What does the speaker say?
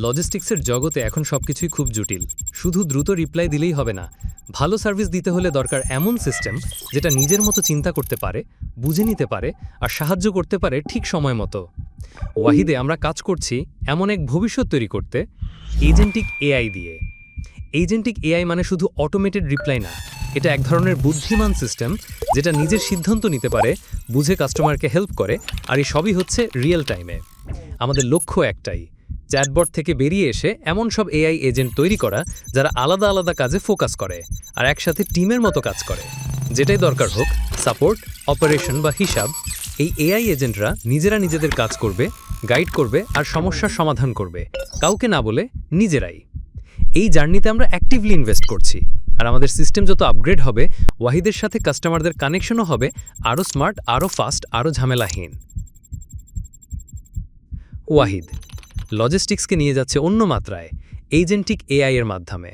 লজিস্টিক্সের জগতে এখন সবকিছুই খুব জটিল। শুধু দ্রুত রিপ্লাই দিলেই হবে না, ভালো সার্ভিস দিতে হলে দরকার এমন সিস্টেম যেটা নিজের মতো চিন্তা করতে পারে, বুঝে নিতে পারে আর সাহায্য করতে পারে ঠিক সময় মতো। ওয়াহিদে আমরা কাজ করছি এমন এক ভবিষ্যৎ তৈরি করতে, এজেন্টিক এআই দিয়ে। এজেন্টিক এআই মানে শুধু অটোমেটেড রিপ্লাই না, এটা এক ধরনের বুদ্ধিমান সিস্টেম যেটা নিজের সিদ্ধান্ত নিতে পারে, বুঝে কাস্টমারকে হেল্প করে, আর এই সবই হচ্ছে রিয়েল টাইমে। আমাদের লক্ষ্য একটাই, চ্যাটবট থেকে বেরিয়ে এসে এমন সব এআই এজেন্ট তৈরি করা যারা আলাদা আলাদা কাজে ফোকাস করে আর একসাথে টিমের মতো কাজ করে। যেটাই দরকার হোক, সাপোর্ট, অপারেশন বা হিসাব, এই এআই এজেন্টরা নিজেরা নিজেদের কাজ করবে, গাইড করবে আর সমস্যার সমাধান করবে, কাউকে না বলে নিজেরাই। এই জার্নিতে আমরা অ্যাক্টিভলি ইনভেস্ট করছি, আর আমাদের সিস্টেম যত আপগ্রেড হবে, ওয়াহিদের সাথে কাস্টমারদের কানেকশনও হবে আরও স্মার্ট, আরও ফাস্ট, আরও ঝামেলাহীন। ওয়াহিদ লজিস্টিক্সকে নিয়ে যাচ্ছে অন্য মাত্রায় এজেন্টিক এআই এর মাধ্যমে।